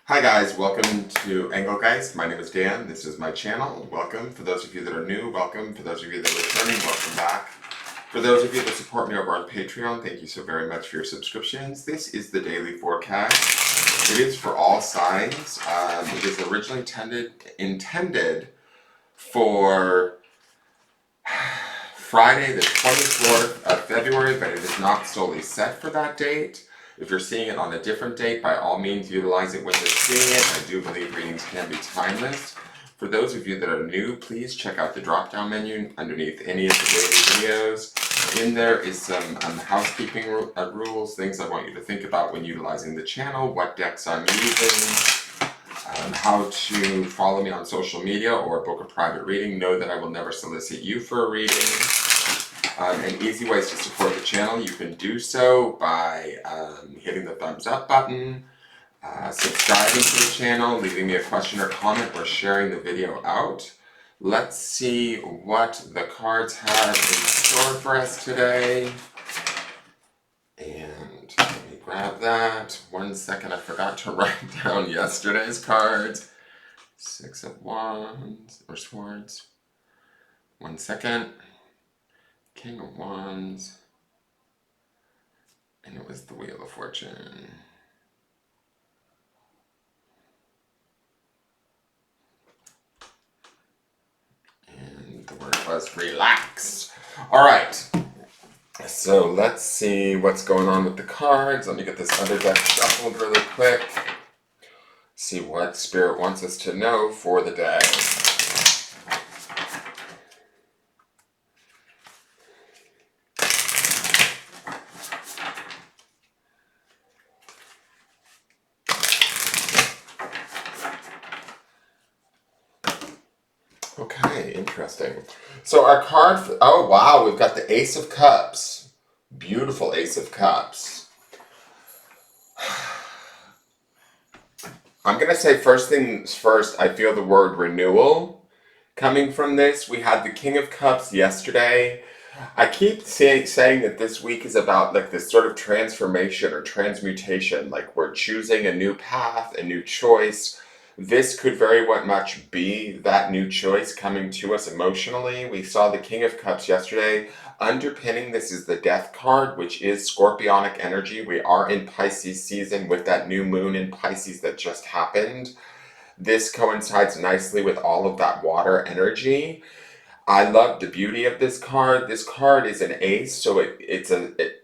Hi guys, welcome to Engelgeist. My name is Dan. This is my channel. Welcome. For those of you that are new, welcome. For those of you that are returning, welcome back. For those of you that support me over on Patreon, thank you so very much for your subscriptions. This is the daily forecast. It is for all signs. It is originally intended for Friday the 24th of February, but it is not solely set for that date. If you're seeing it on a different date, by all means utilize it when you're seeing it. I do believe readings can be timeless. For those of you that are new, please check out the drop-down menu underneath any of the daily videos. In there is some housekeeping rules, things I want you to think about when utilizing the channel, what decks I'm using, how to follow me on social media or book a private reading. Know that I will never solicit you for a reading. And easy ways to support the channel. You can do so by hitting the thumbs up button, subscribing to the channel, leaving me a question or comment, or sharing the video out. Let's see what the cards have in store for us today. And let me grab that. 1 second, I forgot to write down yesterday's cards. 6 of Wands, or Swords. 1 second. King of Wands, and it was the Wheel of Fortune. And the word was relax. All right, so let's see what's going on with the cards. Let me get this other deck shuffled really quick. See what Spirit wants us to know for the day. Okay, interesting. So our card, oh wow, we've got the Ace of Cups. Beautiful Ace of Cups. I'm going to say first things first, I feel the word renewal coming from this. We had the King of Cups yesterday. I keep saying that this week is about like this sort of transformation or transmutation, like we're choosing a new path, a new choice. This could very much be that new choice coming to us emotionally. We saw the King of Cups yesterday. Underpinning this is the Death card, which is scorpionic energy. We are in Pisces season with that new moon in Pisces that just happened. This coincides nicely with all of that water energy. I love the beauty of this card. This card is an ace, so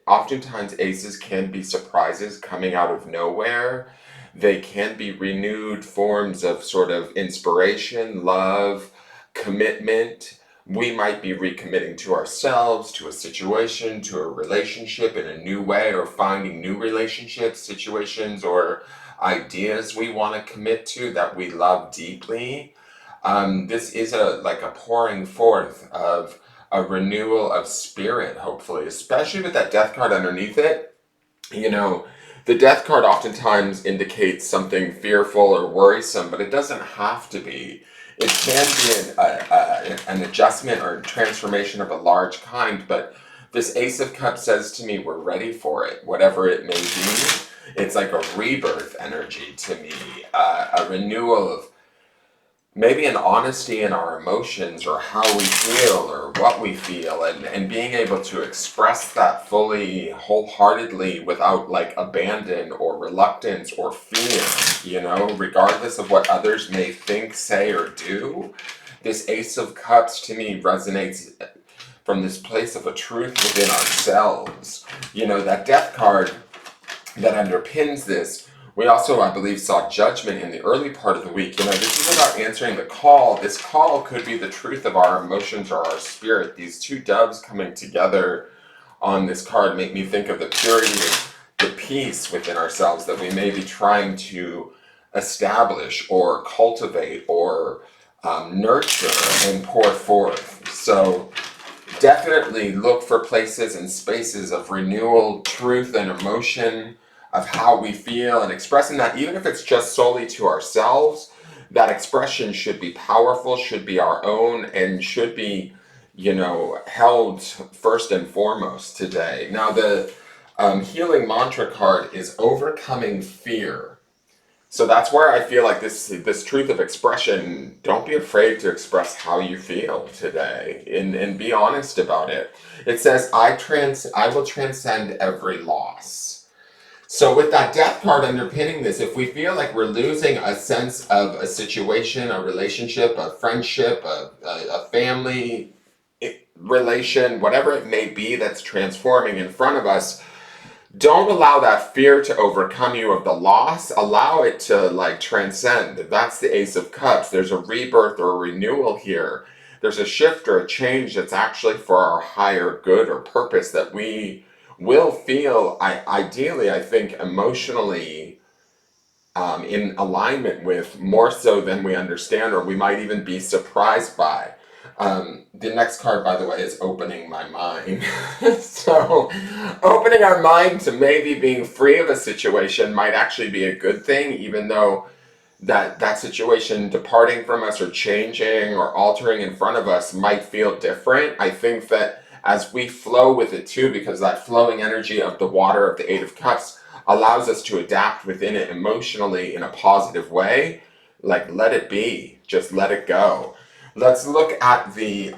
oftentimes aces can be surprises coming out of nowhere. They can be renewed forms of sort of inspiration, love, commitment. We might be recommitting to ourselves, to a situation, to a relationship in a new way, or finding new relationships, situations, or ideas we want to commit to that we love deeply. This is like a pouring forth of a renewal of spirit, hopefully, especially with that Death card underneath it. You know, the Death card oftentimes indicates something fearful or worrisome, but it doesn't have to be. It can be an adjustment or transformation of a large kind, but this Ace of Cups says to me, we're ready for it, whatever it may be. It's like a rebirth energy to me, a renewal of maybe an honesty in our emotions or how we feel or what we feel, and being able to express that fully, wholeheartedly, without like abandon or reluctance or fear, regardless of what others may think, say, or do. This Ace of Cups to me resonates from this place of a truth within ourselves. That Death card that underpins this. We also, I believe, saw Judgment in the early part of the week. This is about answering the call. This call could be the truth of our emotions or our spirit. These two doves coming together on this card make me think of the purity, the peace within ourselves that we may be trying to establish or cultivate or nurture and pour forth. So definitely look for places and spaces of renewal, truth, and emotion, of how we feel, and expressing that, even if it's just solely to ourselves. That expression should be powerful, should be our own, and should be, held first and foremost today. Now, the healing mantra card is overcoming fear. So that's where I feel like this truth of expression, don't be afraid to express how you feel today and be honest about it. It says, I will transcend every loss. So with that death card underpinning this, if we feel like we're losing a sense of a situation, a relationship, a friendship, a family relation, whatever it may be that's transforming in front of us, don't allow that fear to overcome you of the loss. Allow it to like transcend. That's the Ace of Cups. There's a rebirth or a renewal here. There's a shift or a change that's actually for our higher good or purpose that we will feel, ideally, I think, emotionally in alignment with more so than we understand, or we might even be surprised by. The next card, by the way, is opening my mind. So, opening our mind to maybe being free of a situation might actually be a good thing, even though that situation departing from us or changing or altering in front of us might feel different. I think that as we flow with it too, because that flowing energy of the water of the Eight of Cups allows us to adapt within it emotionally in a positive way. Like, let it be, just let it go. Let's look at the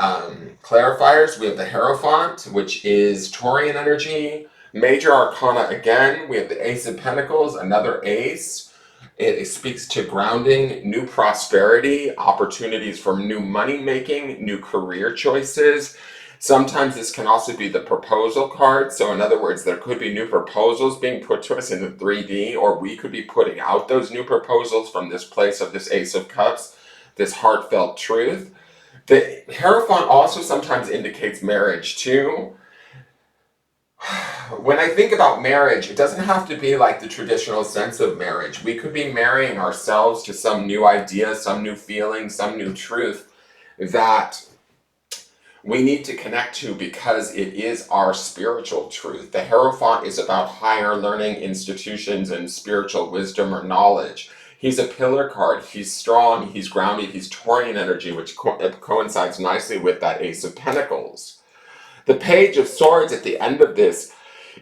clarifiers. We have the Hierophant, which is Taurian energy. Major Arcana again. We have the Ace of Pentacles, another ace. It speaks to grounding, new prosperity, opportunities for new money making, new career choices. Sometimes this can also be the proposal card. So in other words, there could be new proposals being put to us in the 3D, or we could be putting out those new proposals from this place of this Ace of Cups, this heartfelt truth. The Hierophant also sometimes indicates marriage too. When I think about marriage, it doesn't have to be like the traditional sense of marriage. We could be marrying ourselves to some new idea, some new feeling, some new truth that we need to connect to because it is our spiritual truth. The Hierophant is about higher learning institutions and spiritual wisdom or knowledge. He's a pillar card. He's strong. He's grounded. He's Taurian energy, which coincides nicely with that Ace of Pentacles. The Page of Swords at the end of this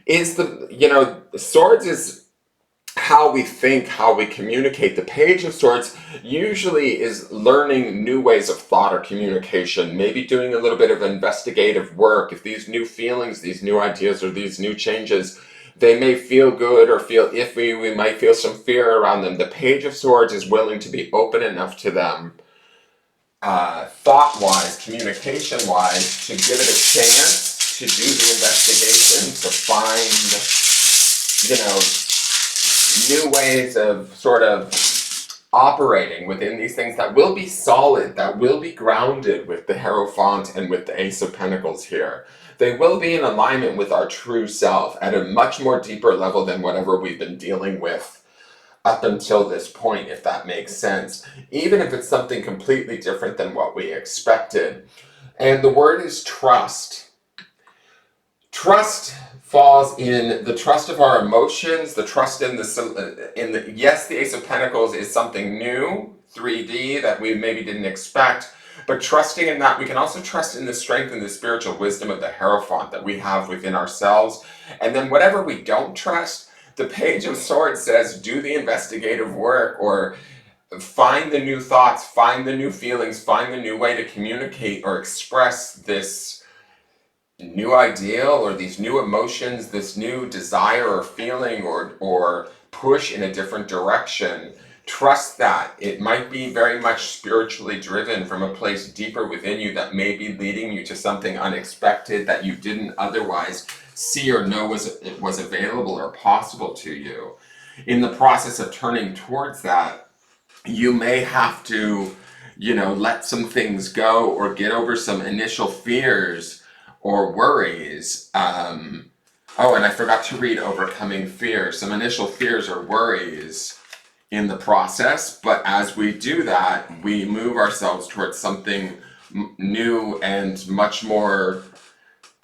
is swords is how we think, how we communicate. The Page of Swords usually is learning new ways of thought or communication, maybe doing a little bit of investigative work. If these new feelings, these new ideas, or these new changes, they may feel good or feel iffy, we might feel some fear around them. The Page of Swords is willing to be open enough to them, thought-wise, communication-wise, to give it a chance to do the investigation, to find, new ways of sort of operating within these things that will be solid, that will be grounded with the Hierophant and with the Ace of Pentacles here. They will be in alignment with our true self at a much more deeper level than whatever we've been dealing with up until this point, if that makes sense, even if it's something completely different than what we expected. And the word is trust. Trust falls in the trust of our emotions, the trust in the yes, the Ace of Pentacles is something new, 3D, that we maybe didn't expect, but trusting in that, we can also trust in the strength and the spiritual wisdom of the Hierophant that we have within ourselves. And then whatever we don't trust, the Page of Swords says, do the investigative work, or find the new thoughts, find the new feelings, find the new way to communicate or express this new ideal or these new emotions, this new desire or feeling or push in a different direction. Trust that. It might be very much spiritually driven from a place deeper within you that may be leading you to something unexpected that you didn't otherwise see or know was available or possible to you. In the process of turning towards that, you may have to, let some things go or get over some initial fears or worries. Oh, and I forgot to read overcoming fear. Some initial fears or worries in the process, but as we do that, we move ourselves towards something new and much more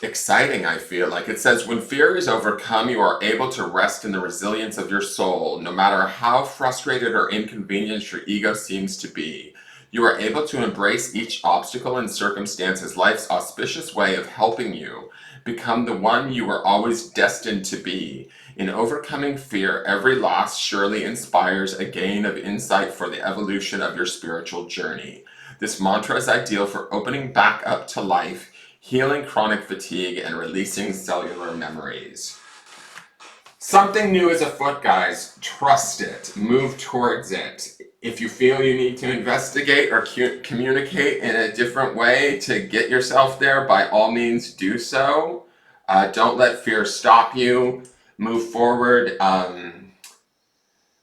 exciting, I feel like. It says, when fear is overcome, you are able to rest in the resilience of your soul, no matter how frustrated or inconvenienced your ego seems to be. You are able to embrace each obstacle and circumstance as life's auspicious way of helping you become the one you were always destined to be. In overcoming fear, every loss surely inspires a gain of insight for the evolution of your spiritual journey. This mantra is ideal for opening back up to life, healing chronic fatigue, and releasing cellular memories. Something new is afoot, guys. Trust it. Move towards it. If you feel you need to investigate or communicate in a different way to get yourself there, by all means do so. Don't let fear stop you. Move forward.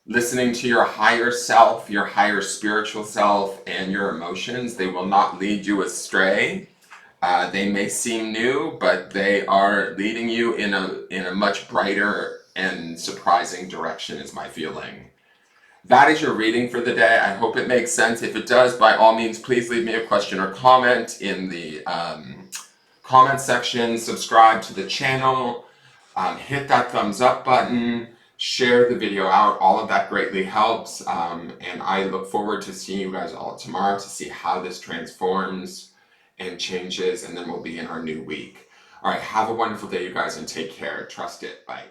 Listening to your higher self, your higher spiritual self, and your emotions. They will not lead you astray. They may seem new, but they are leading you in a much brighter and surprising direction, is my feeling. That is your reading for the day. I hope it makes sense. If it does, by all means, please leave me a question or comment in the comment section. Subscribe to the channel. Hit that thumbs up button. Share the video out. All of that greatly helps. And I look forward to seeing you guys all tomorrow to see how this transforms and changes, and then we'll be in our new week. All right, have a wonderful day, you guys, and take care. Trust it. Bye.